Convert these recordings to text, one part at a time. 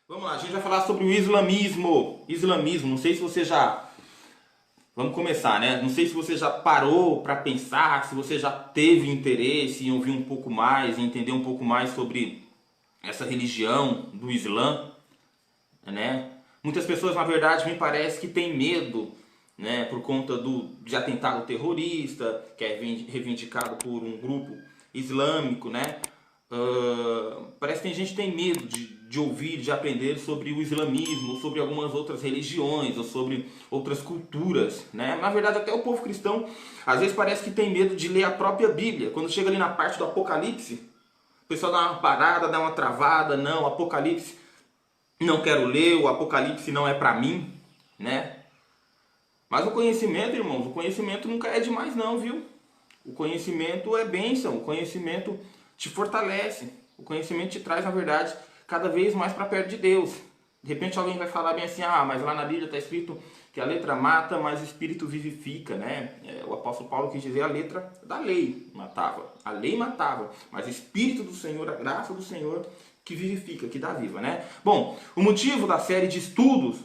Vamos lá, a gente vai falar sobre o islamismo. Islamismo, não sei se você já... Vamos começar, né? Não sei se você já parou para pensar, se você já teve interesse em ouvir um pouco mais, em entender um pouco mais sobre essa religião do Islã, né? Muitas pessoas, na verdade, me parece que têm medo, né? Por conta de atentado terrorista, que é reivindicado por um grupo islâmico, né? Parece que tem gente que tem medo de ouvir, de aprender sobre o islamismo, sobre algumas outras religiões, ou sobre outras culturas, né? Na verdade, até o povo cristão, às vezes parece que tem medo de ler a própria Bíblia. Quando chega ali na parte do Apocalipse, o pessoal dá uma parada, dá uma travada. Não, Apocalipse não quero ler, o Apocalipse não é para mim, né? Mas o conhecimento, irmãos, o conhecimento nunca é demais não, viu? O conhecimento é bênção, o conhecimento te fortalece, o conhecimento te traz, na verdade, cada vez mais para perto de Deus. De repente alguém vai falar bem assim, mas lá na Bíblia está escrito que a letra mata, mas o Espírito vivifica, né? O apóstolo Paulo quis dizer a letra da lei matava, a lei matava, mas o Espírito do Senhor, a graça do Senhor que vivifica, que dá viva, né? Bom, o motivo da série de estudos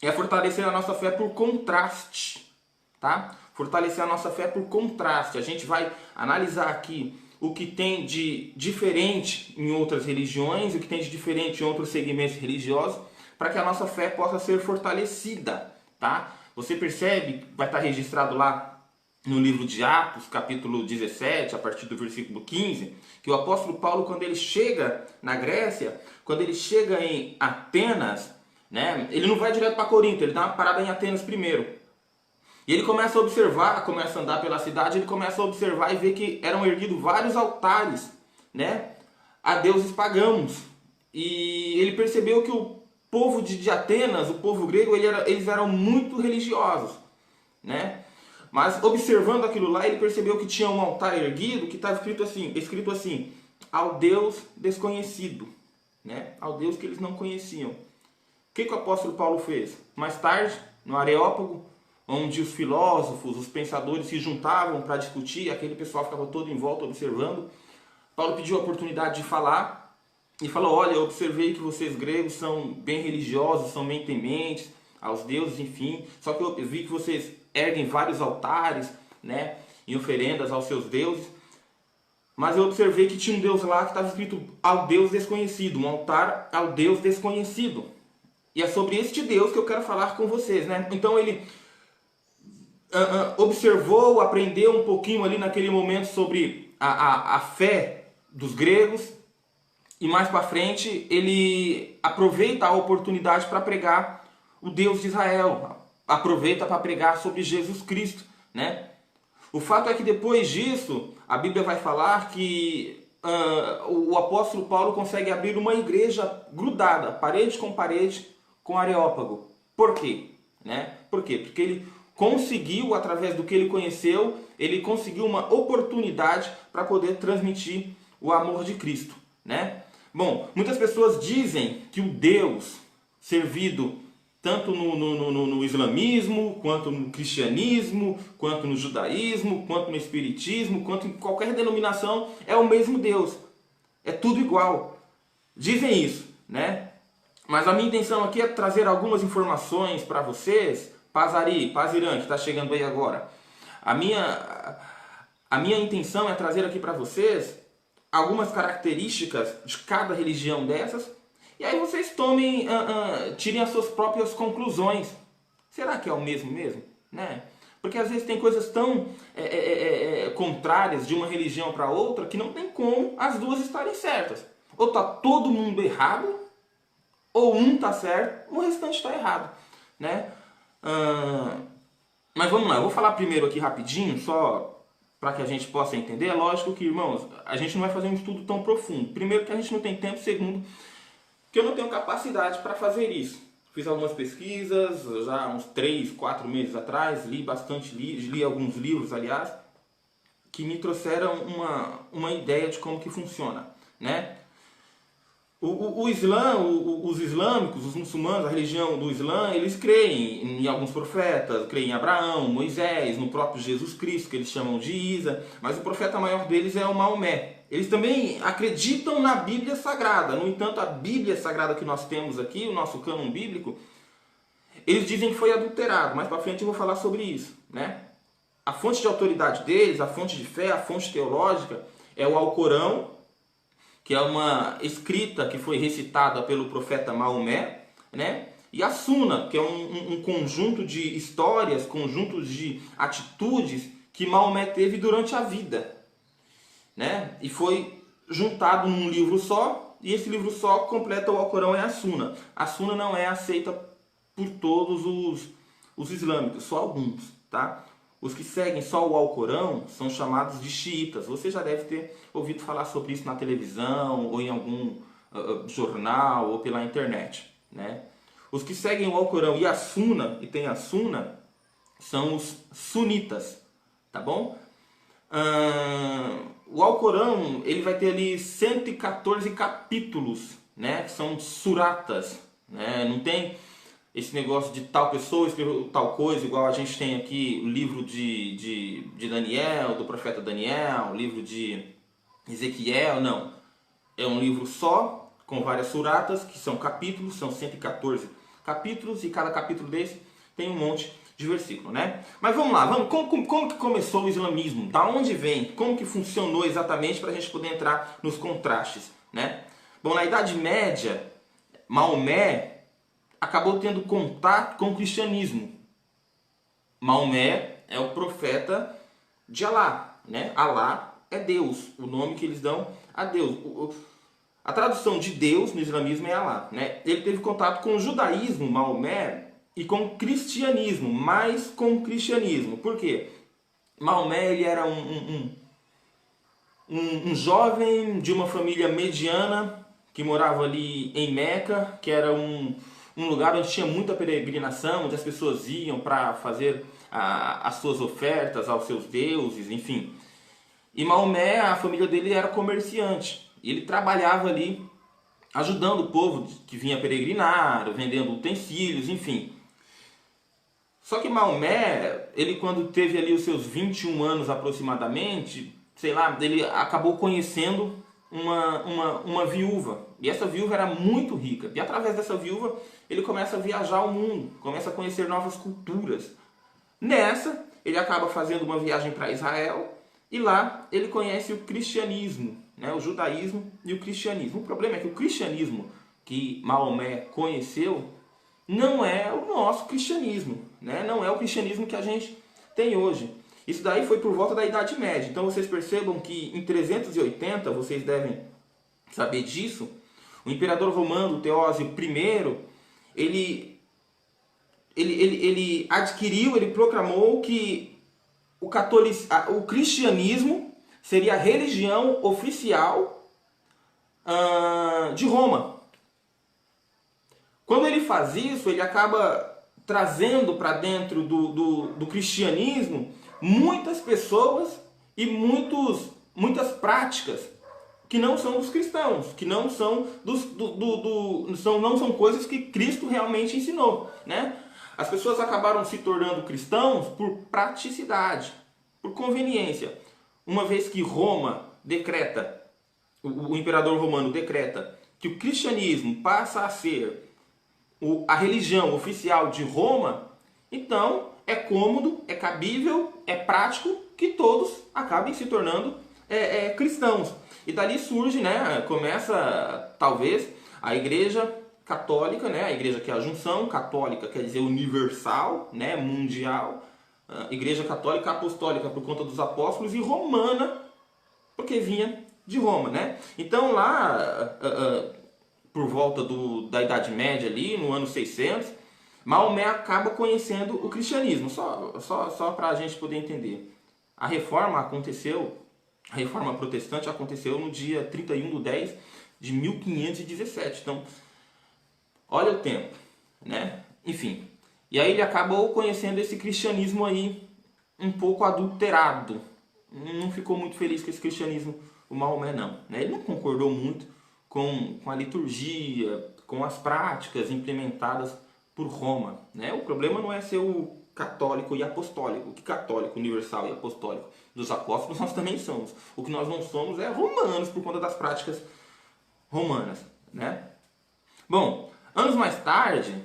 é fortalecer a nossa fé por contraste, tá? Fortalecer a nossa fé por contraste. A gente vai analisar aqui o que tem de diferente em outras religiões, o que tem de diferente em outros segmentos religiosos, para que a nossa fé possa ser fortalecida, tá? Você percebe, vai estar registrado lá no livro de Atos, capítulo 17, a partir do versículo 15, que o apóstolo Paulo, quando ele chega na Grécia, quando ele chega em Atenas, né, ele não vai direto para Corinto, ele dá uma parada em Atenas primeiro. E ele começa a observar, começa a andar pela cidade, ele começa a observar e ver que eram erguidos vários altares, né, a deuses pagãos. E ele percebeu que o povo de Atenas, o povo grego, eles eram muito religiosos, né? Mas observando aquilo lá, ele percebeu que tinha um altar erguido que estava escrito assim, ao Deus desconhecido, né? Ao Deus que eles não conheciam. O que o apóstolo Paulo fez? Mais tarde, no Areópago, onde os filósofos, os pensadores se juntavam para discutir, aquele pessoal ficava todo em volta observando, Paulo pediu a oportunidade de falar e falou, olha, eu observei que vocês gregos são bem religiosos, são bem tementes aos deuses, enfim, só que eu vi que vocês erguem vários altares, né, em oferendas aos seus deuses, mas eu observei que tinha um Deus lá que estava escrito ao Deus desconhecido, um altar ao Deus desconhecido. E é sobre este Deus que eu quero falar com vocês, né? Então ele observou, aprendeu um pouquinho ali naquele momento sobre a fé dos gregos, e mais para frente ele aproveita a oportunidade para pregar o Deus de Israel, aproveita para pregar sobre Jesus Cristo, né? O fato é que depois disso, a Bíblia vai falar que o apóstolo Paulo consegue abrir uma igreja grudada, parede com Areópago. Por quê? Né? Por quê? Porque ele conseguiu, através do que ele conheceu, ele conseguiu uma oportunidade para poder transmitir o amor de Cristo, né? Bom, muitas pessoas dizem que o Deus servido tanto no islamismo, quanto no cristianismo, quanto no judaísmo, quanto no espiritismo, quanto em qualquer denominação, é o mesmo Deus. É tudo igual. Dizem isso, né? Mas a minha intenção aqui é trazer algumas informações para vocês. Pazirã, que está chegando aí agora. A minha intenção é trazer aqui para vocês algumas características de cada religião dessas. E aí vocês tomem, tirem as suas próprias conclusões. Será que é o mesmo? Né? Porque às vezes tem coisas tão contrárias de uma religião para outra que não tem como as duas estarem certas. Ou está todo mundo errado, ou um está certo, o restante está errado. Né? Mas vamos lá, eu vou falar primeiro aqui rapidinho, só para que a gente possa entender. É lógico que, irmãos, a gente não vai fazer um estudo tão profundo. Primeiro que a gente não tem tempo, segundo que eu não tenho capacidade para fazer isso. Fiz algumas pesquisas, já uns 3, 4 meses atrás, li bastante, li alguns livros, aliás, que me trouxeram uma ideia de como que funciona, né? O Islã, os islâmicos, os muçulmanos, a religião do Islã, eles creem em alguns profetas, creem em Abraão, Moisés, no próprio Jesus Cristo, que eles chamam de Isa, mas o profeta maior deles é o Maomé. eles também acreditam na Bíblia Sagrada. No entanto, a Bíblia Sagrada que nós temos aqui, o nosso cânon bíblico, eles dizem que foi adulterado. Mais para frente eu vou falar sobre isso, né? A fonte de autoridade deles, a fonte de fé, a fonte teológica é o Alcorão, que é uma escrita que foi recitada pelo profeta Maomé, né? E a Suna, que é um conjunto de histórias, conjuntos de atitudes que Maomé teve durante a vida, né? E foi juntado num livro só, e esse livro só completa o Alcorão, é a Suna. A Suna não é aceita por todos os islâmicos, só alguns, tá? Os que seguem só o Alcorão são chamados de xiitas. Você já deve ter ouvido falar sobre isso na televisão, ou em algum jornal, ou pela internet, né? Os que seguem o Alcorão e a Suna, e tem a Suna, são os sunitas, tá bom? O Alcorão, ele vai ter ali 114 capítulos, né? Que são suratas, né? Não tem esse negócio de tal pessoa escreveu tal coisa, igual a gente tem aqui o livro de Daniel, do profeta Daniel, o livro de Ezequiel, não. É um livro só, com várias suratas, que são capítulos, são 114 capítulos, e cada capítulo desse tem um monte de versículo, né? Mas vamos lá, como que começou o islamismo? Da onde vem? Como que funcionou exatamente, para a gente poder entrar nos contrastes, né? Bom, na Idade Média, Maomé acabou tendo contato com o cristianismo. Maomé é o profeta de Alá, né? Alá é Deus, o nome que eles dão a Deus. A tradução de Deus no islamismo é Alá, né? Ele teve contato com o judaísmo, Maomé, e com o cristianismo, mais com o cristianismo. Por quê? Maomé, ele era um jovem de uma família mediana que morava ali em Meca, que era um lugar onde tinha muita peregrinação, onde as pessoas iam para fazer as suas ofertas aos seus deuses, enfim. E Maomé, a família dele era comerciante. Ele trabalhava ali ajudando o povo que vinha peregrinar, vendendo utensílios, enfim. Só que Maomé, ele quando teve ali os seus 21 anos aproximadamente, sei lá, ele acabou conhecendo uma viúva. E essa viúva era muito rica. E através dessa viúva, ele começa a viajar o mundo, começa a conhecer novas culturas. Nessa, ele acaba fazendo uma viagem para Israel, e lá ele conhece o cristianismo, né? O judaísmo e o cristianismo. O problema é que o cristianismo que Maomé conheceu não é o nosso cristianismo, né? Não é o cristianismo que a gente tem hoje. Isso daí foi por volta da Idade Média. Então vocês percebam que em 380, vocês devem saber disso, o imperador romano Teósio I, ele adquiriu, ele proclamou que o cristianismo seria a religião oficial de Roma. Quando ele faz isso, ele acaba trazendo para dentro do cristianismo muitas pessoas e muitas práticas que não são dos cristãos, que não são não são coisas que Cristo realmente ensinou, né? As pessoas acabaram se tornando cristãos por praticidade, por conveniência. Uma vez que Roma decreta, o imperador romano decreta que o cristianismo passa a ser a religião oficial de Roma, então é cômodo, é cabível, é prático que todos acabem se tornando cristãos. E dali surge, né, começa talvez a Igreja Católica, né, a igreja que é a junção, católica quer dizer universal, né, mundial, Igreja Católica Apostólica por conta dos apóstolos, e romana porque vinha de Roma, né? Então lá por volta da Idade Média ali, no ano 600, Maomé acaba conhecendo o cristianismo. Só para a gente poder entender. A reforma protestante aconteceu no dia 31/10/1517. Então, olha o tempo, né? Enfim. E aí ele acabou conhecendo esse cristianismo aí um pouco adulterado. Não ficou muito feliz com esse cristianismo, o Maomé não, né? Ele não concordou muito com a liturgia, com as práticas implementadas por Roma, né? O problema não é ser o católico e apostólico. Que católico, universal e apostólico? Dos apóstolos nós também somos. O que nós não somos é romanos por conta das práticas romanas, né? Bom, anos mais tarde,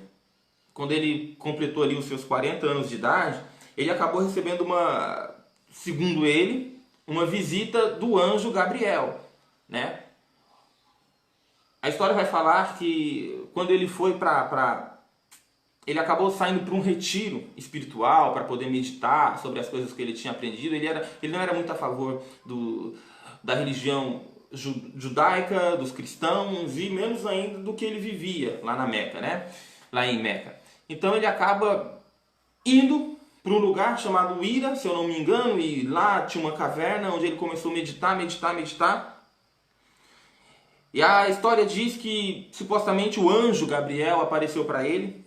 quando ele completou ali os seus 40 anos de idade, ele acabou recebendo segundo ele, uma visita do anjo Gabriel, né? A história vai falar que quando ele foi ele acabou saindo para um retiro espiritual para poder meditar sobre as coisas que ele tinha aprendido. Ele não era muito a favor da religião judaica, dos cristãos, e menos ainda do que ele vivia lá na Meca, né? Lá em Meca. Então ele acaba indo para um lugar chamado Hira, se eu não me engano, e lá tinha uma caverna onde ele começou a meditar. E a história diz que supostamente o anjo Gabriel apareceu para ele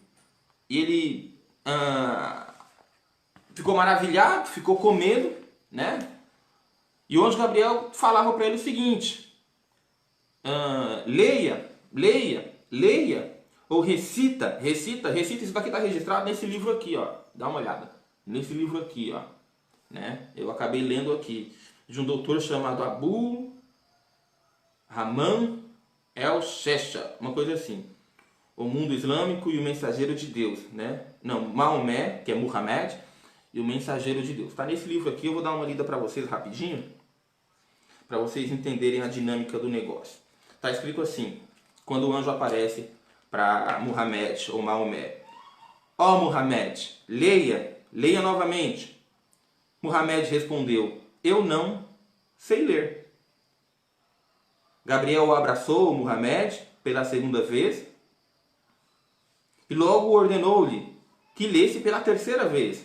e ele ficou maravilhado, ficou com medo, né? E o anjo Gabriel falava para ele o seguinte: leia, ou recita, isso daqui está registrado nesse livro aqui, ó. Dá uma olhada, nesse livro aqui, ó, né? Eu acabei lendo aqui, de um doutor chamado Abu Rahman El-Shesha, uma coisa assim. O mundo islâmico e o mensageiro de Deus, né? Não, Maomé, que é Muhammad, e o mensageiro de Deus. Está nesse livro aqui, eu vou dar uma lida para vocês rapidinho, para vocês entenderem a dinâmica do negócio. Está escrito assim, quando o anjo aparece para Muhammad ou Maomé: ó Muhammad, leia novamente. Muhammad respondeu: eu não sei ler. Gabriel o abraçou, Muhammad, pela segunda vez, e logo ordenou-lhe que lesse pela terceira vez.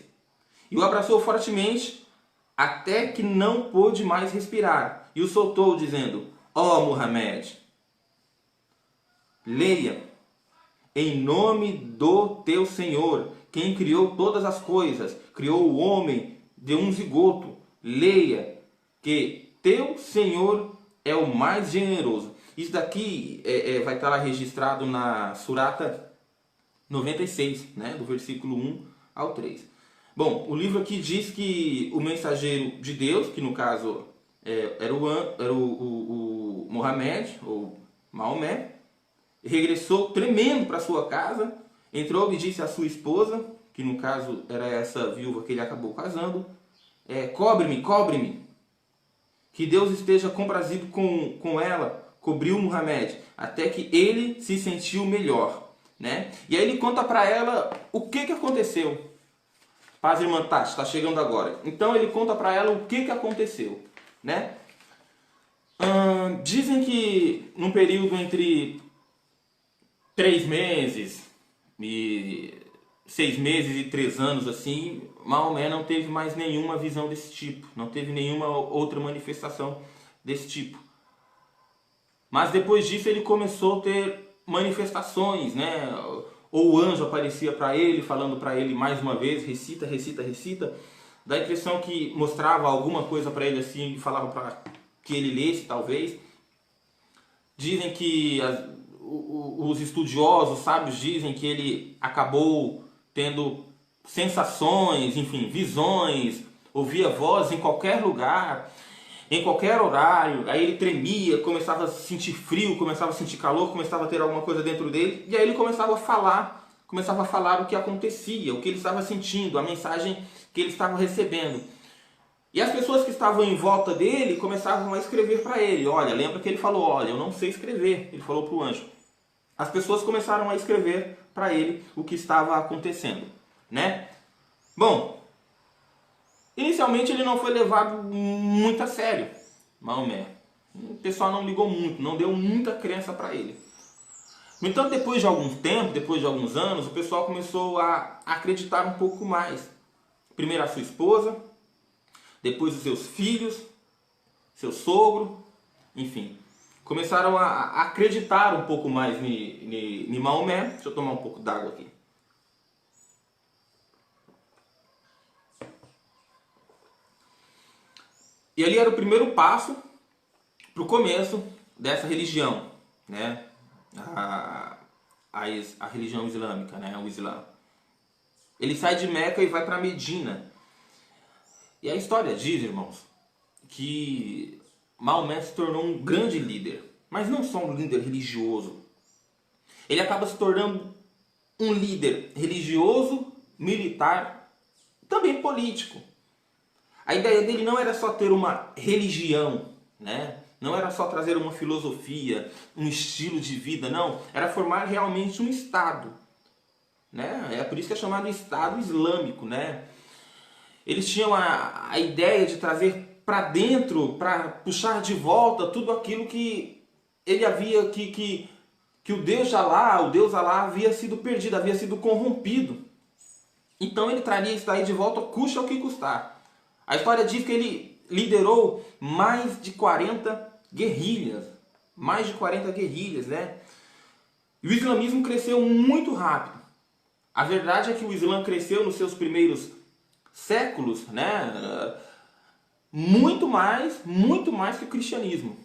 E o abraçou fortemente, até que não pôde mais respirar. E o soltou, dizendo: ó Muhammad, leia, em nome do teu Senhor, quem criou todas as coisas, criou o homem de um zigoto. Leia, que teu Senhor é o mais generoso. Isso daqui vai estar lá registrado na Surata 96, né, do versículo 1 ao 3. Bom, o livro aqui diz que o mensageiro de Deus, que no caso era o Muhammad, ou Maomé, regressou tremendo para sua casa, entrou e disse à sua esposa, que no caso era essa viúva que ele acabou casando: cobre-me, que Deus esteja comprazido com ela. Cobriu Muhammad até que ele se sentiu melhor, né? E aí ele conta para ela o que aconteceu. Paz, irmã Tati, está chegando agora. Então ele conta para ela o que aconteceu, né? Dizem que num período entre 3 meses e 6 meses e 3 anos, assim, Maomé não teve mais nenhuma visão desse tipo, não teve nenhuma outra manifestação desse tipo. Mas depois disso ele começou a ter manifestações, né? Ou o anjo aparecia para ele, falando para ele mais uma vez: recita. Dá a impressão que mostrava alguma coisa para ele assim, e falava para que ele lesse, talvez. Dizem que os estudiosos, sábios, dizem que ele acabou tendo sensações, enfim, visões, ouvia vozes em qualquer lugar, em qualquer horário. Aí ele tremia, começava a sentir frio, começava a sentir calor, começava a ter alguma coisa dentro dele, e aí ele começava a falar o que acontecia, o que ele estava sentindo, a mensagem que ele estava recebendo. E as pessoas que estavam em volta dele começavam a escrever para ele. Olha, lembra que ele falou: olha, eu não sei escrever. Ele falou para o anjo. As pessoas começaram a escrever para ele o que estava acontecendo, né? Bom, inicialmente ele não foi levado muito a sério, Maomé. O pessoal não ligou muito, não deu muita crença para ele. No entanto, depois de algum tempo, depois de alguns anos, o pessoal começou a acreditar um pouco mais. Primeiro a sua esposa, depois os seus filhos, seu sogro, enfim. Começaram a acreditar um pouco mais em Maomé. Deixa eu tomar um pouco d'água aqui. E ali era o primeiro passo para o começo dessa religião, né? A religião islâmica, né? O Islã. Ele sai de Meca e vai para Medina. E a história diz, irmãos, que Maomé se tornou um grande líder, mas não só um líder religioso. Ele acaba se tornando um líder religioso, militar, também político. A ideia dele não era só ter uma religião, né? Não era só trazer uma filosofia, um estilo de vida, não. Era formar realmente um Estado, né? É por isso que é chamado Estado Islâmico, né? Eles tinham a ideia de trazer para dentro, para puxar de volta tudo aquilo que ele havia, que o Deus Alá havia sido perdido, havia sido corrompido. Então ele traria isso daí de volta, custe o que custar. A história diz que ele liderou mais de 40 guerrilhas. Mais de 40 guerrilhas, né? E o islamismo cresceu muito rápido. A verdade é que o Islã cresceu nos seus primeiros séculos, né? Muito mais que o cristianismo.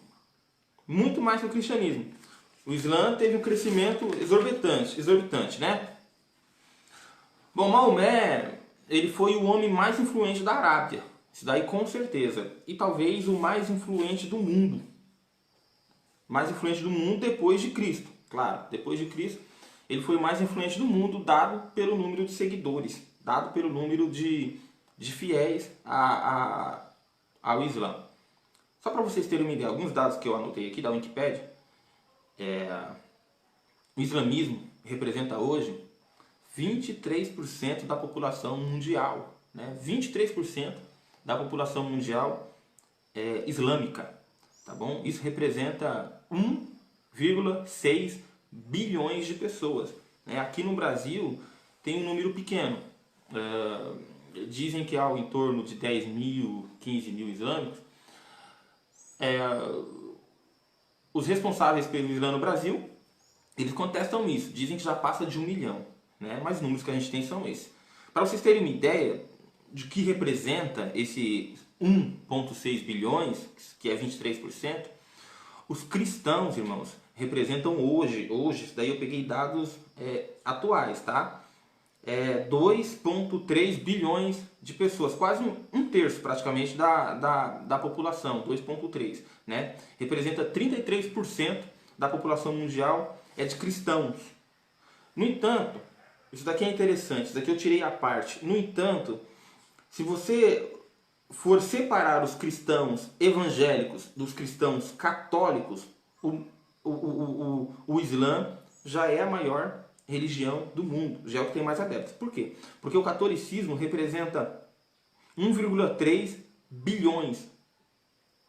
Muito mais que o cristianismo. O Islã teve um crescimento exorbitante, né? Bom, Maomé, ele foi o homem mais influente da Arábia. Isso daí com certeza. E talvez o mais influente do mundo. Mais influente do mundo depois de Cristo. Claro, depois de Cristo, ele foi o mais influente do mundo, dado pelo número de seguidores, dado pelo número de fiéis ao Islã. Só para vocês terem uma ideia, alguns dados que eu anotei aqui da Wikipedia. O islamismo representa hoje 23% da população mundial, né? 23% da população mundial é islâmica, tá bom? Isso representa 1,6 bilhões de pessoas, né? Aqui no Brasil tem um número pequeno, dizem que há em torno de 10 mil, 15 mil islâmicos. Os responsáveis pelo Islã no Brasil, eles contestam isso, dizem que já passa de 1 milhão, né? Mas os números que a gente tem são esses. Para vocês terem uma ideia de que representa esse 1,6 bilhões, que é 23%, os cristãos, irmãos, representam hoje, isso daí eu peguei dados atuais, tá? 2,3 bilhões de pessoas, quase um terço praticamente da população, 2,3, né? Representa 33% da população mundial é de cristãos. No entanto, isso daqui é interessante, isso daqui eu tirei à parte. No entanto, se você for separar os cristãos evangélicos dos cristãos católicos, o Islã já é a maior religião do mundo, já é o que tem mais adeptos. Por quê? Porque o catolicismo representa 1,3 bilhões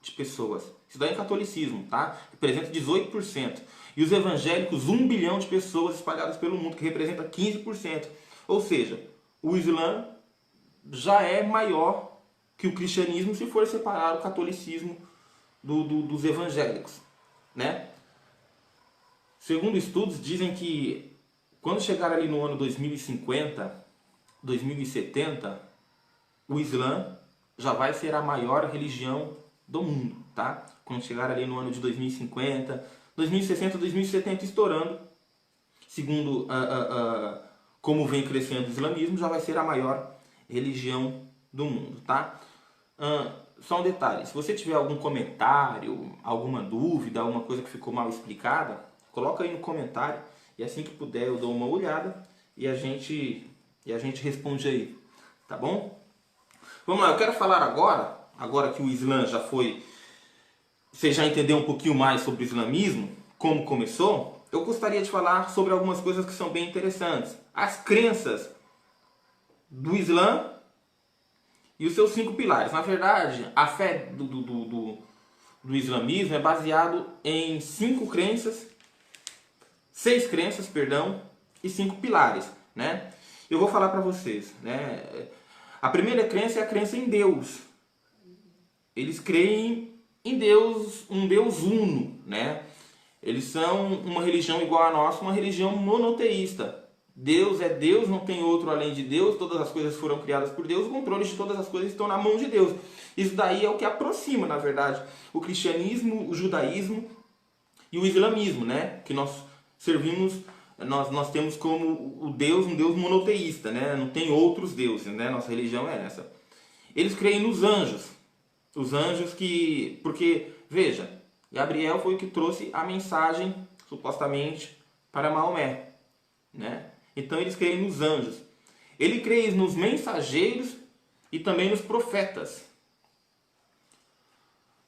de pessoas. Isso daí é catolicismo, tá? Representa 18%. E os evangélicos, 1 bilhão de pessoas espalhadas pelo mundo, que representa 15%. Ou seja, o Islã já é maior que o cristianismo se for separar o catolicismo dos evangélicos, né? Segundo estudos, dizem que quando chegar ali no ano 2050, 2070, o Islã já vai ser a maior religião do mundo, tá? Quando chegar ali no ano de 2050, 2060, 2070 estourando, segundo como vem crescendo o islamismo, já vai ser a maior religião do mundo, tá? Só um detalhe, se você tiver algum comentário, alguma dúvida, alguma coisa que ficou mal explicada, coloca aí no comentário e assim que puder eu dou uma olhada e a gente responde aí, tá bom? Vamos lá, eu quero falar agora que o Islã já foi, você já entendeu um pouquinho mais sobre o islamismo, como começou, eu gostaria de falar sobre algumas coisas que são bem interessantes. As crenças do Islã e os seus 5 pilares. Na verdade, a fé do islamismo é baseado em 6 crenças, e 5 pilares, né? Eu vou falar para vocês, né? A primeira crença é a crença em Deus. Eles creem em Deus, um Deus uno, né? Eles são uma religião igual a nossa, uma religião monoteísta. Deus é Deus, não tem outro além de Deus, todas as coisas foram criadas por Deus, o controle de todas as coisas estão na mão de Deus. Isso daí é o que aproxima, na verdade, o cristianismo, o judaísmo e o islamismo, né? Que nós servimos nós temos como o Deus um Deus monoteísta, né? Não tem outros deuses, né? Nossa religião é essa. Eles creem nos anjos. Os anjos que... Porque, veja, Gabriel foi o que trouxe a mensagem, supostamente, para Maomé, né? Então eles creem nos anjos. Ele crê nos mensageiros e também nos profetas.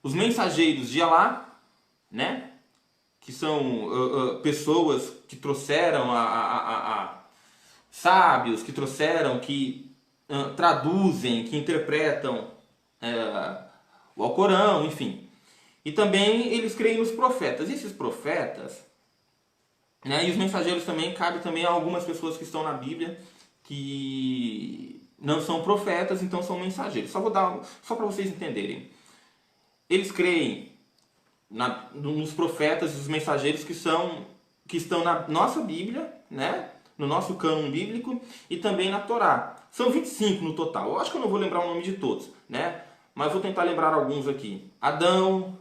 Os mensageiros de Alá, né? Que são pessoas que trouxeram sábios, que trouxeram, que traduzem, que interpretam o Alcorão, enfim. E também eles creem nos profetas. E esses profetas, né, e os mensageiros também, cabe também a algumas pessoas que estão na Bíblia que não são profetas, então são mensageiros. Só para vocês entenderem. Eles creem nos profetas e os mensageiros que estão na nossa Bíblia, né? No nosso cânon bíblico e também na Torá. São 25 no total. Eu acho que eu não vou lembrar o nome de todos, né? Mas vou tentar lembrar alguns aqui. Adão,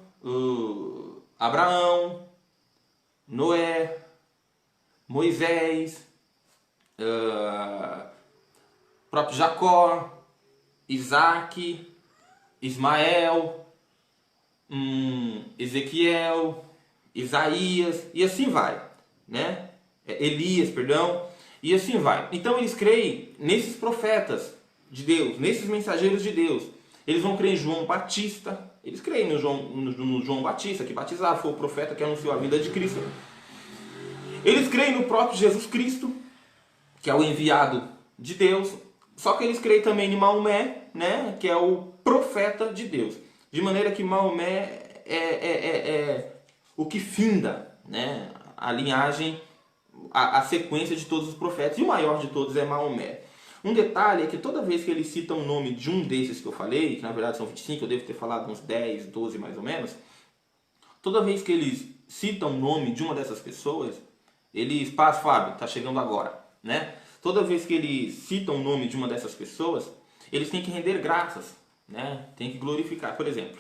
Abraão, Noé, Moisés, próprio Jacó, Isaac, Ismael, Ezequiel, Isaías, e assim vai, né? Elias, perdão, e assim vai. Então eles creem nesses profetas de Deus, nesses mensageiros de Deus. Eles vão crer em João Batista, eles creem no João Batista, que batizava, foi o profeta que anunciou a vida de Cristo. Eles creem no próprio Jesus Cristo, que é o enviado de Deus. Só que eles creem também em Maomé, né, que é o profeta de Deus. De maneira que Maomé é o que finda, né, a linhagem, a sequência de todos os profetas. E o maior de todos é Maomé. Um detalhe é que toda vez que eles citam o nome de um desses que eu falei, que na verdade são 25, eu devo ter falado uns 10, 12 mais ou menos. Toda vez que eles citam o nome de uma dessas pessoas, eles... Paz, Fábio, tá chegando agora, né? Toda vez que eles citam o nome de uma dessas pessoas, eles têm que render graças, né? Tem que glorificar. Por exemplo,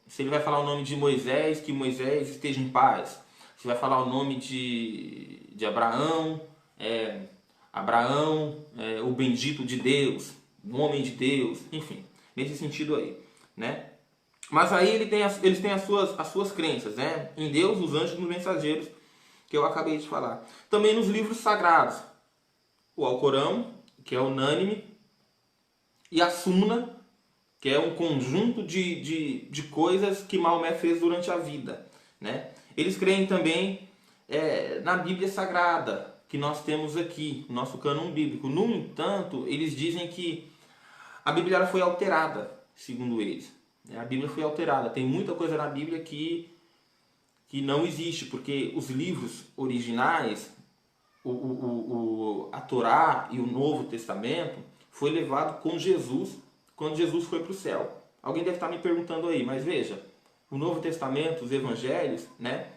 se ele vai falar o nome de Moisés, que Moisés esteja em paz. Se vai falar o nome de Abraão, o bendito de Deus, o homem de Deus, enfim, nesse sentido aí, né? Mas aí eles têm as suas crenças, né? Em Deus, os anjos e os mensageiros, que eu acabei de falar. Também nos livros sagrados, o Alcorão, que é unânime, e a Sunna, que é um conjunto de coisas que Maomé fez durante a vida, né? Eles creem também na Bíblia Sagrada, que nós temos aqui, no nosso cânon bíblico. No entanto, eles dizem que a Bíblia ela foi alterada, segundo eles. A Bíblia foi alterada. Tem muita coisa na Bíblia que não existe, porque os livros originais, a Torá e o Novo Testamento, foi levado com Jesus quando Jesus foi para o céu. Alguém deve estar me perguntando aí, mas veja, o Novo Testamento, os Evangelhos, né,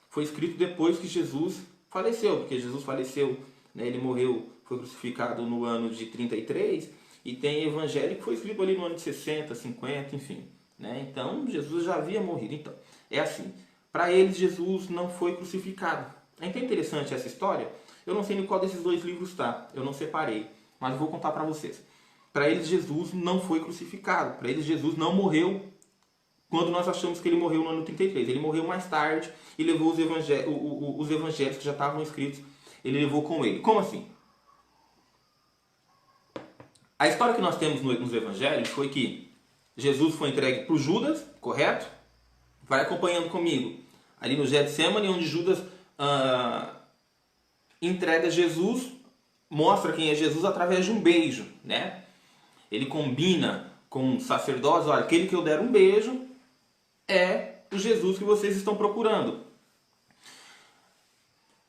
foi escrito depois que Jesus faleceu, porque Jesus faleceu, né, ele morreu, foi crucificado no ano de 33, e tem Evangelho que foi escrito ali no ano de 60, 50, enfim, né? Então Jesus já havia morrido. Então, é assim, para eles Jesus não foi crucificado. É até interessante essa história. Eu não sei em qual desses dois livros está, eu não separei, mas eu vou contar para vocês. Para eles Jesus não foi crucificado, para eles Jesus não morreu quando nós achamos que ele morreu no ano 33. Ele morreu mais tarde e levou os evangelhos que já estavam escritos, ele levou com ele. Como assim? A história que nós temos nos evangelhos foi que Jesus foi entregue para Judas, correto? Vai acompanhando comigo. Ali no Getsemane, onde Judas entrega Jesus, mostra quem é Jesus através de um beijo, né? Ele combina com os sacerdotes, olha, aquele que eu der um beijo é o Jesus que vocês estão procurando.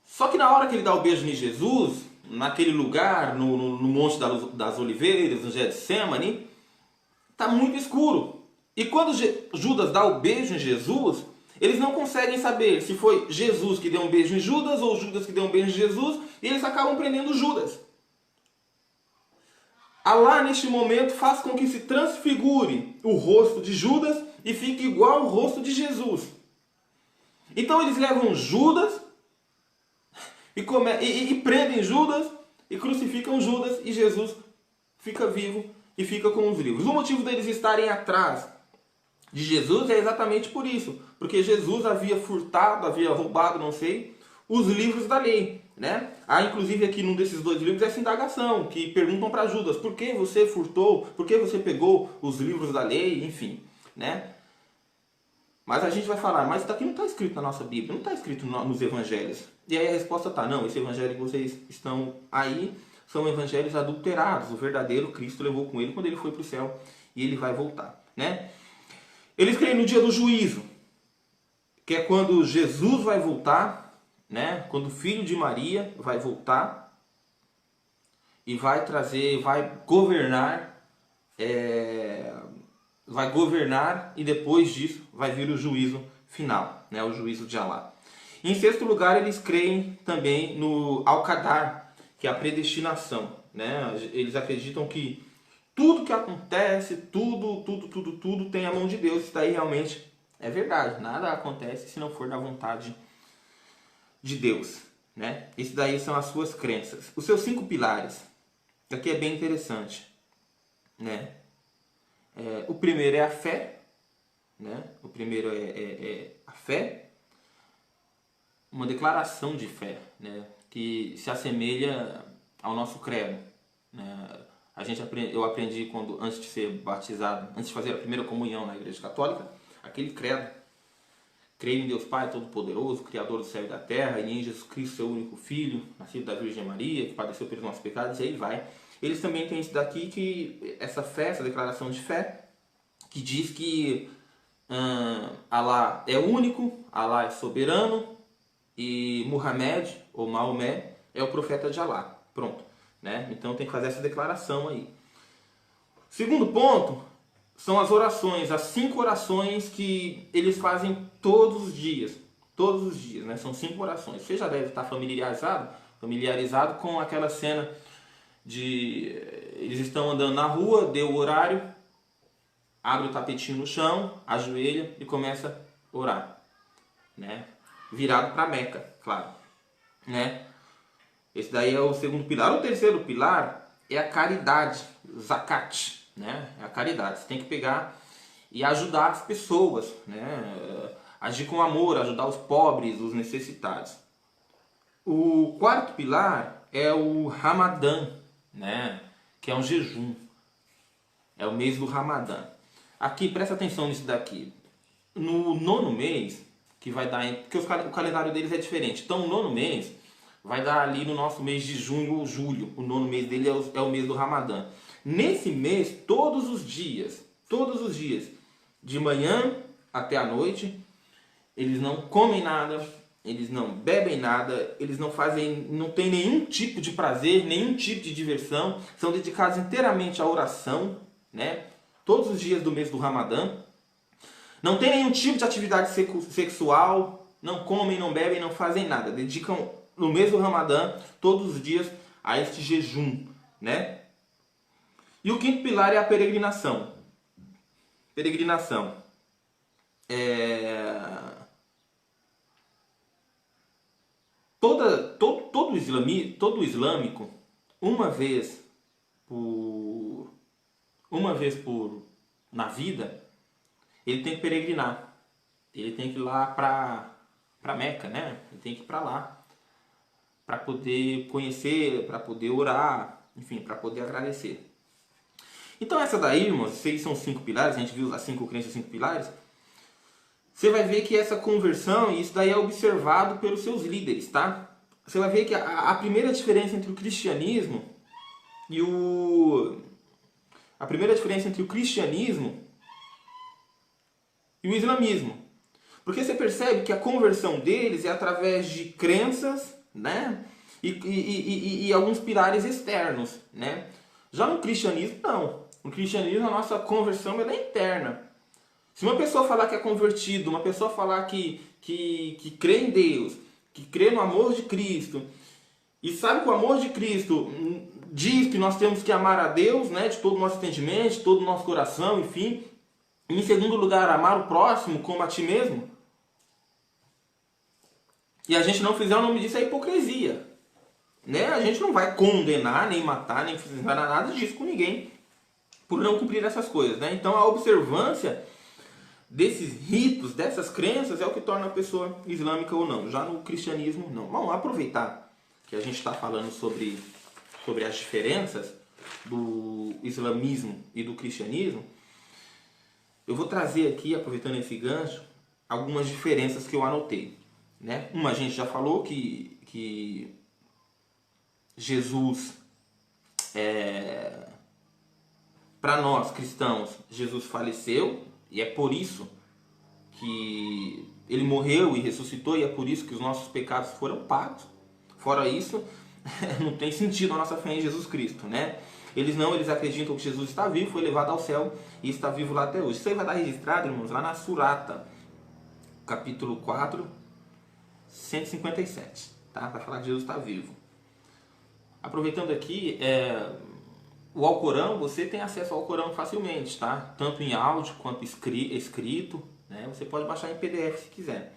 Só que na hora que ele dá o beijo em Jesus, naquele lugar, no Monte das Oliveiras, no Getsemane, está muito escuro. E quando Judas dá o beijo em Jesus, eles não conseguem saber se foi Jesus que deu um beijo em Judas ou Judas que deu um beijo em Jesus, e eles acabam prendendo Judas. Alá, neste momento, faz com que se transfigure o rosto de Judas e fique igual ao rosto de Jesus. Então eles levam Judas e prendem Judas e crucificam Judas, e Jesus fica vivo e fica com os livros. O motivo deles estarem atrás de Jesus é exatamente por isso, porque Jesus havia furtado, havia roubado, não sei, os livros da lei, né? Há inclusive aqui num desses 2 livros essa indagação, que perguntam para Judas: por que você furtou, por que você pegou os livros da lei, enfim, né? Mas a gente vai falar, mas isso daqui não está escrito na nossa Bíblia, não está escrito nos evangelhos. E aí a resposta está: não, esse evangelho que vocês estão aí são evangelhos adulterados. O verdadeiro Cristo levou com ele quando ele foi para o céu e ele vai voltar, né? Eles creem no dia do juízo, que é quando Jesus vai voltar, né? Quando o filho de Maria vai voltar e vai trazer, vai governar, e depois disso vai vir o juízo final, né? O juízo de Alá. Em sexto lugar, eles creem também no Al-Qadar, que é a predestinação, né? Eles acreditam que tudo que acontece, tudo tem a mão de Deus. Isso daí realmente é verdade. Nada acontece se não for da vontade de Deus, né? Isso daí são as suas crenças. Os seus 5 pilares. Aqui é bem interessante, né? O primeiro é a fé, né? O primeiro é a fé, uma declaração de fé, né? Que se assemelha ao nosso credo, né? Eu aprendi antes de ser batizado, antes de fazer a primeira comunhão na Igreja Católica, aquele credo: creio em Deus Pai Todo-Poderoso, Criador do céu e da terra, e em Jesus Cristo, seu único Filho, nascido da Virgem Maria, que padeceu pelos nossos pecados, e aí vai. Eles também têm isso daqui, essa fé, essa declaração de fé, que diz que Alá é único, Alá é soberano, e Muhammad, ou Maomé, é o profeta de Alá. Pronto, né? Então tem que fazer essa declaração aí. Segundo ponto são as orações, as 5 orações que eles fazem todos os dias, né? São 5 orações. Você já deve estar familiarizado com aquela cena de eles estão andando na rua, deu o horário, abre o tapetinho no chão, ajoelha e começa a orar, né? Virado para Meca, claro, né? Esse daí é o segundo pilar. O terceiro pilar é a caridade, zakat, né? É a caridade. Você tem que pegar e ajudar as pessoas, né? Agir com amor, ajudar os pobres, os necessitados. O quarto pilar é o Ramadã, né? Que é um jejum. É o mês do Ramadã. Aqui, presta atenção nisso daqui. No 9º mês, que vai dar... Porque o calendário deles é diferente. Então, o 9º mês vai dar ali no nosso mês de junho ou julho. O 9º mês dele é o mês do Ramadã. Nesse mês, todos os dias, de manhã até a noite, eles não comem nada, eles não bebem nada, eles não têm nenhum tipo de prazer, nenhum tipo de diversão, são dedicados inteiramente à oração, né? Todos os dias do mês do Ramadã. Não tem nenhum tipo de atividade sexual, não comem, não bebem, não fazem nada. Dedicam no mês do Ramadã todos os dias a este jejum, né? E o quinto pilar é a peregrinação. Peregrinação. Todo islâmico, uma vez na vida, ele tem que peregrinar. Ele tem que ir lá para Meca, né? Ele tem que ir para lá para poder conhecer, para poder orar, enfim, para poder agradecer. Então essa daí, irmãos, vocês são 5 pilares, a gente viu as 5 crenças, 5 pilares. Você vai ver que essa conversão, isso daí é observado pelos seus líderes, tá? Você vai ver que a primeira diferença entre o cristianismo e o islamismo. Porque você percebe que a conversão deles é através de crenças, né? E alguns pilares externos, né? Já no cristianismo, não. No cristianismo, a nossa conversão ela é interna. Se uma pessoa falar que é convertido, uma pessoa falar que crê em Deus, que crê no amor de Cristo, e sabe que o amor de Cristo diz que nós temos que amar a Deus, né, de todo o nosso entendimento, de todo o nosso coração, enfim. E em segundo lugar, amar o próximo como a ti mesmo. e a gente não fizer, o nome disso é hipocrisia. Né? A gente não vai condenar, nem matar, nem fazer nada disso com ninguém por não cumprir essas coisas. Né? Então a observância desses ritos, dessas crenças, é o que torna a pessoa islâmica ou não. Já no cristianismo, não. Vamos aproveitar que a gente está falando sobre as diferenças do islamismo e do cristianismo. Eu vou trazer aqui, aproveitando esse gancho, algumas diferenças que eu anotei. Né? Uma, a gente já falou que Jesus, para nós cristãos, Jesus faleceu, e é por isso que ele morreu e ressuscitou, e é por isso que os nossos pecados foram pagos. Fora isso, não tem sentido a nossa fé em Jesus Cristo, né? Eles acreditam que Jesus está vivo, foi levado ao céu e está vivo lá até hoje. Isso aí vai estar registrado, irmãos, lá na Surata, capítulo 4, 157, tá? Para falar que Jesus está vivo. Aproveitando aqui, o Alcorão, você tem acesso ao Alcorão facilmente, tá? Tanto em áudio quanto escrito, né? Você pode baixar em PDF se quiser.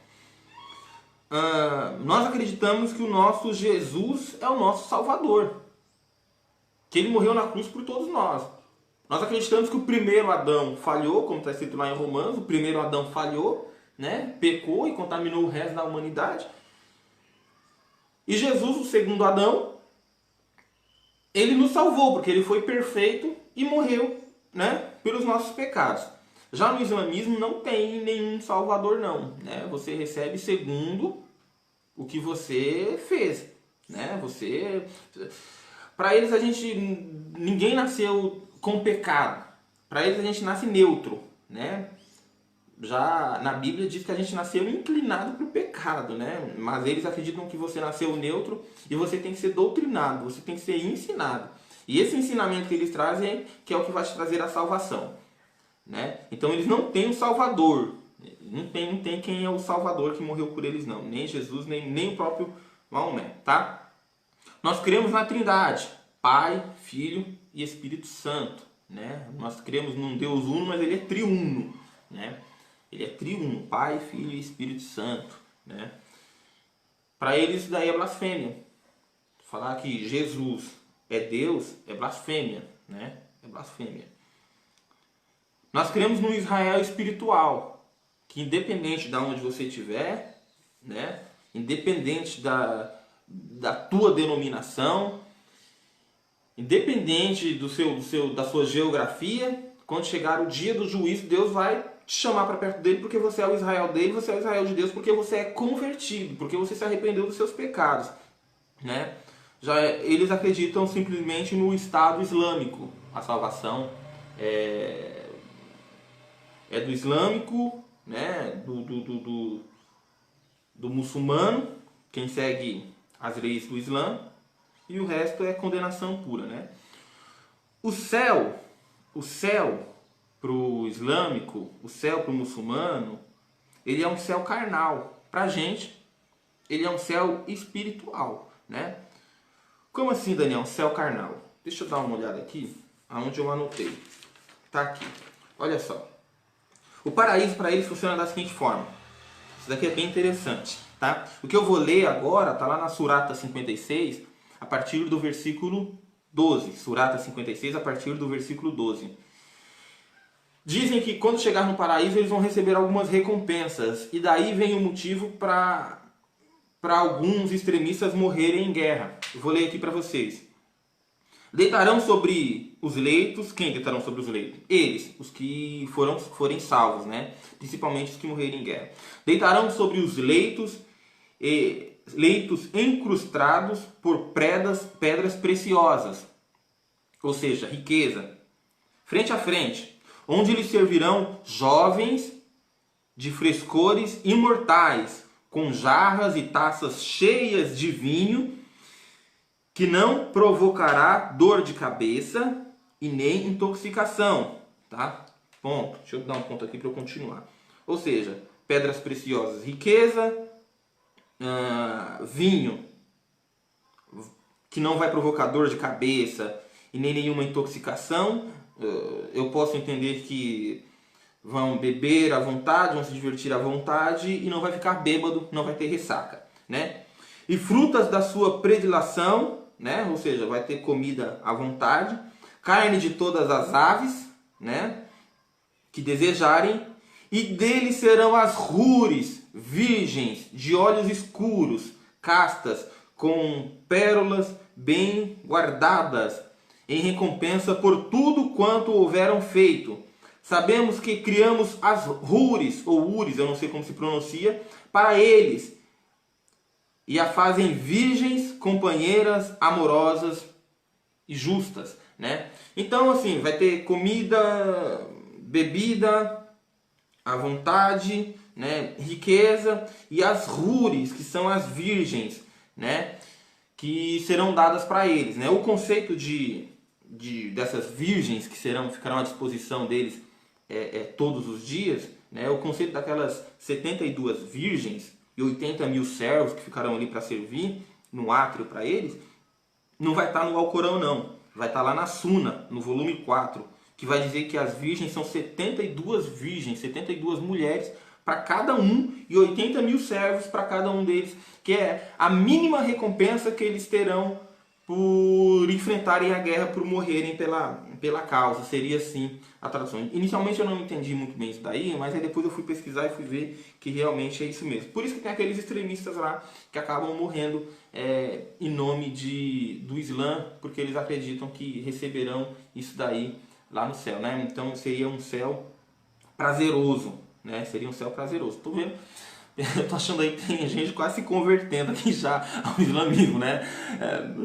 Nós acreditamos que o nosso Jesus é o nosso Salvador, que ele morreu na cruz por todos nós. Nós acreditamos que o primeiro Adão falhou, como está escrito lá em Romanos, o primeiro Adão falhou, né? Pecou e contaminou o resto da humanidade. E Jesus, o segundo Adão, ele nos salvou, porque ele foi perfeito e morreu, né, pelos nossos pecados. Já no islamismo não tem nenhum salvador não, né? Você recebe segundo o que você fez, né? Para eles ninguém nasceu com pecado. Para eles a gente nasce neutro, né? Já na Bíblia diz que a gente nasceu inclinado para o pecado, né? Mas eles acreditam que você nasceu neutro e você tem que ser doutrinado, você tem que ser ensinado. E esse ensinamento que eles trazem que é o que vai te trazer a salvação, né? Então eles não têm um Salvador, não tem quem é o Salvador que morreu por eles não, nem Jesus, nem o próprio Maomé, tá? Nós cremos na Trindade, Pai, Filho e Espírito Santo, né? Nós cremos num Deus uno, mas ele é triuno, né? Ele é triuno, Pai, Filho e Espírito Santo, né? Para eles isso daí é blasfêmia. Falar que Jesus é Deus é blasfêmia, né? É blasfêmia. Nós cremos no Israel espiritual, que independente de onde você estiver, né? Independente da tua denominação, independente da sua geografia, quando chegar o dia do juízo, Deus vai te chamar para perto dele, porque você é o Israel dele, você é o Israel de Deus, porque você é convertido, porque você se arrependeu dos seus pecados, né? Eles acreditam simplesmente no Estado Islâmico. A salvação é do islâmico, né? do muçulmano, quem segue as leis do Islã, e o resto é condenação pura, né? O céu para o islâmico, o céu para o muçulmano, ele é um céu carnal. Para a gente, ele é um céu espiritual, né? Como assim, Daniel, céu carnal? Deixa eu dar uma olhada aqui, aonde eu anotei. Tá aqui. Olha só. O paraíso para eles funciona da seguinte forma. Isso daqui é bem interessante, tá? O que eu vou ler agora está lá na Surata 56, a partir do versículo 12. Surata 56, a partir do versículo 12. Dizem que quando chegar no paraíso eles vão receber algumas recompensas. E daí vem o motivo para alguns extremistas morrerem em guerra. Eu vou ler aqui para vocês. Deitarão sobre os leitos. Quem deitarão sobre os leitos? Eles, os que forem salvos, né? Principalmente os que morrerem em guerra. Deitarão sobre os leitos encrustados por pedras preciosas, ou seja, riqueza, frente a frente, onde lhes servirão jovens de frescores imortais, com jarras e taças cheias de vinho, que não provocará dor de cabeça e nem intoxicação, tá? Ponto. Deixa eu dar um ponto aqui para eu continuar. Ou seja, pedras preciosas, riqueza, vinho que não vai provocar dor de cabeça e nem nenhuma intoxicação. Eu posso entender que vão beber à vontade, vão se divertir à vontade e não vai ficar bêbado, não vai ter ressaca. né? E frutas da sua predileção, né? Ou seja, vai ter comida à vontade, carne de todas as aves, né? Que desejarem, e dele serão as rures virgens de olhos escuros, castas, com pérolas bem guardadas, em recompensa por tudo quanto houveram feito. Sabemos que criamos as rures, ou ures, eu não sei como se pronuncia, para eles, e a fazem virgens, companheiras, amorosas e justas, né? Então, assim, vai ter comida, bebida à vontade, né? Riqueza, e as rures, que são as virgens, né? Que serão dadas para eles, né? O conceito dessas virgens que ficarão à disposição deles todos os dias, né? O conceito daquelas 72 virgens e 80 mil servos que ficarão ali para servir no átrio para eles, não vai estar no Alcorão, não. Vai estar lá na Suna, no volume 4, que vai dizer que as virgens são 72 virgens, 72 mulheres para cada um e 80 mil servos para cada um deles, que é a mínima recompensa que eles terão por enfrentarem a guerra, por morrerem pela causa. Seria assim a tradução. Inicialmente eu não entendi muito bem isso daí, mas aí depois eu fui pesquisar e fui ver que realmente é isso mesmo. Por isso que tem aqueles extremistas lá que acabam morrendo em nome do Islã, porque eles acreditam que receberão isso daí lá no céu, né? Então seria um céu prazeroso, né? Seria um céu prazeroso. Tô vendo? Eu tô achando aí que tem gente quase se convertendo aqui já ao islamismo, né?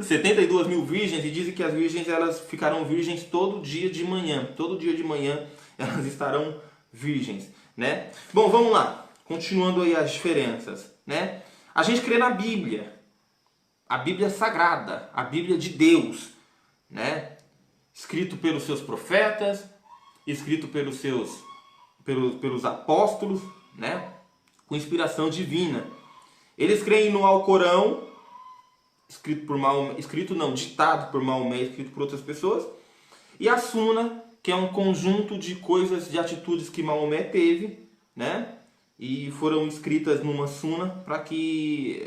72 mil virgens, e dizem que as virgens elas ficarão virgens todo dia de manhã. Todo dia de manhã elas estarão virgens, né? Bom, vamos lá. Continuando aí as diferenças, né? A gente crê na Bíblia. A Bíblia sagrada, a Bíblia de Deus, né? Escrito pelos seus profetas, escrito pelos apóstolos, né? Com inspiração divina. Eles creem no Alcorão, ditado por Maomé, escrito por outras pessoas, e a Suna, que é um conjunto de coisas, de atitudes que Maomé teve, né? E foram escritas numa Suna para que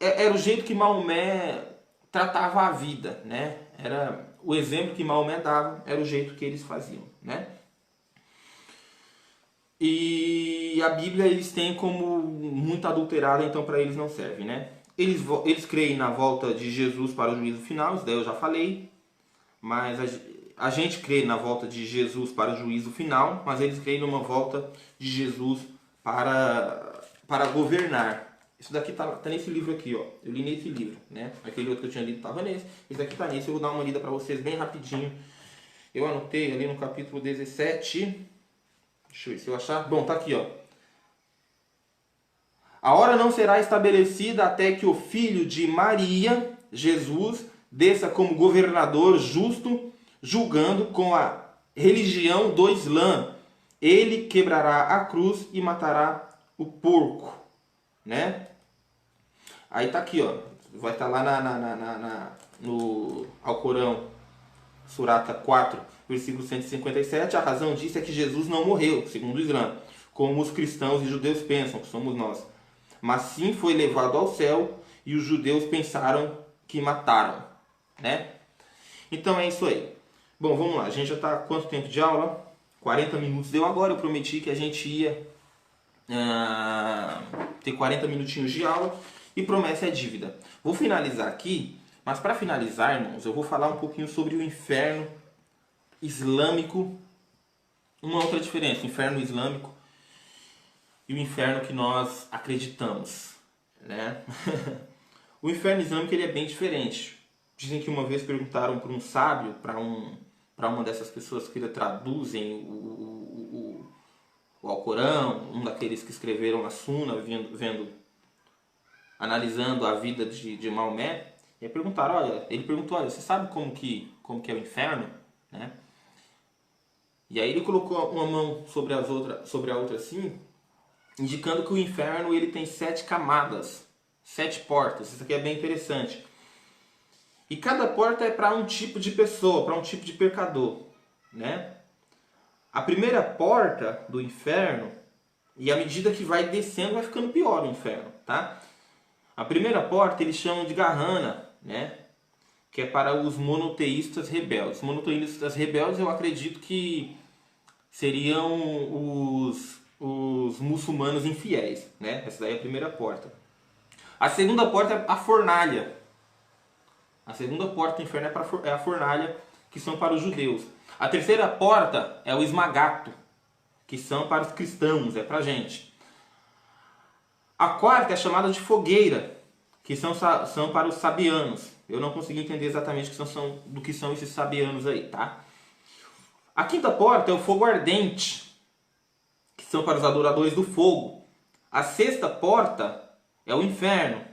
era o jeito que Maomé tratava a vida, né? Era o exemplo que Maomé dava, era o jeito que eles faziam, né? E a Bíblia eles têm como muito adulterada, então para eles não serve, né? Eles creem na volta de Jesus para o juízo final, isso daí eu já falei. Mas a gente crê na volta de Jesus para o juízo final, mas eles creem numa volta de Jesus para governar. Isso daqui tá nesse livro aqui, ó. Eu li nesse livro, né? Aquele outro que eu tinha lido estava nesse. Esse daqui tá nesse, eu vou dar uma lida para vocês bem rapidinho. Eu anotei ali no capítulo 17... Deixa eu ver se eu achar. Bom, tá aqui, ó. A hora não será estabelecida até que o filho de Maria, Jesus, desça como governador justo, julgando com a religião do Islã. Ele quebrará a cruz e matará o porco, né? Aí tá aqui, ó. Vai estar lá no Alcorão, Surata 4, versículo 157, a razão disso é que Jesus não morreu, segundo o Islã, como os cristãos e judeus pensam, que somos nós. Mas sim foi levado ao céu e os judeus pensaram que mataram, né? Então é isso aí. Bom, vamos lá. A gente já está quanto tempo de aula? 40 minutos deu agora. Eu prometi que a gente ia ter 40 minutinhos de aula e promessa é dívida. Vou finalizar aqui, mas para finalizar, irmãos, eu vou falar um pouquinho sobre o inferno islâmico, uma outra diferença, o inferno islâmico e o inferno que nós acreditamos, né? O inferno islâmico ele é bem diferente. Dizem que uma vez perguntaram para um sábio, para uma dessas pessoas que traduzem o Alcorão, um daqueles que escreveram a Suna, analisando a vida de Maomé, e ele perguntou, olha, você sabe como que é o inferno, né? E aí ele colocou uma mão sobre a outra assim, indicando que o inferno ele tem 7 camadas, 7 portas. Isso aqui é bem interessante. E cada porta é para um tipo de pessoa, para um tipo de pecador, né? A primeira porta do inferno E à medida que vai descendo, vai ficando pior o inferno, tá? A primeira porta eles chamam de Gehenna, né? Que é para os monoteístas rebeldes. Os monoteístas rebeldes eu acredito que seriam os muçulmanos infiéis, né? Essa daí é a primeira porta. A segunda porta é a fornalha. A segunda porta do inferno é a fornalha, que são para os judeus. A terceira porta é o esmagato, que são para os cristãos, é para a gente. A quarta é chamada de fogueira, que são para os sabianos. Eu não consegui entender exatamente do que são esses sabianos aí, tá? A quinta porta é o fogo ardente, que são para os adoradores do fogo. A sexta porta é o inferno,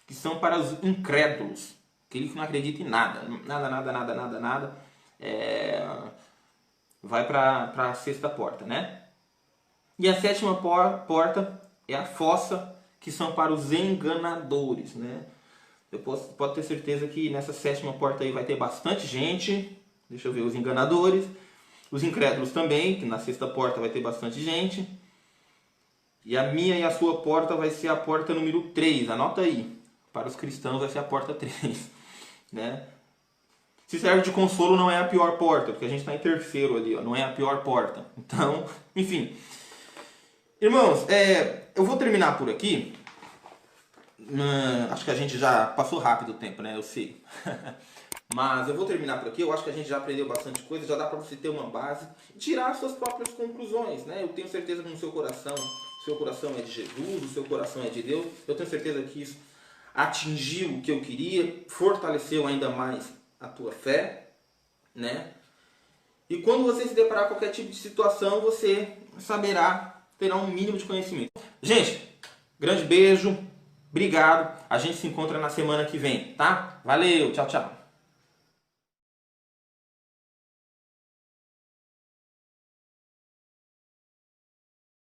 que são para os incrédulos, aquele que não acredita em nada. Nada. Vai para a sexta porta, né? E a sétima porta é a fossa, que são para os enganadores, né? Pode ter certeza que nessa sétima porta aí vai ter bastante gente. Deixa eu ver, os enganadores. Os incrédulos também, que na sexta porta vai ter bastante gente. E a minha e a sua porta vai ser a porta número 3. Anota aí. Para os cristãos vai ser a porta 3. Né? Se serve de consolo, não é a pior porta, porque a gente está em terceiro ali, ó, não é a pior porta. Então, enfim. Irmãos, eu vou terminar por aqui. Acho que a gente já passou rápido o tempo, né? Eu sei. Mas eu vou terminar por aqui. Eu acho que a gente já aprendeu bastante coisa. Já dá para você ter uma base e tirar as suas próprias conclusões, né? Eu tenho certeza que no seu coração é de Jesus, o seu coração é de Deus. Eu tenho certeza que isso atingiu o que eu queria, fortaleceu ainda mais a tua fé, né? E quando você se deparar com qualquer tipo de situação, você terá um mínimo de conhecimento. Gente, grande beijo, obrigado. A gente se encontra na semana que vem, tá? Valeu, tchau, tchau.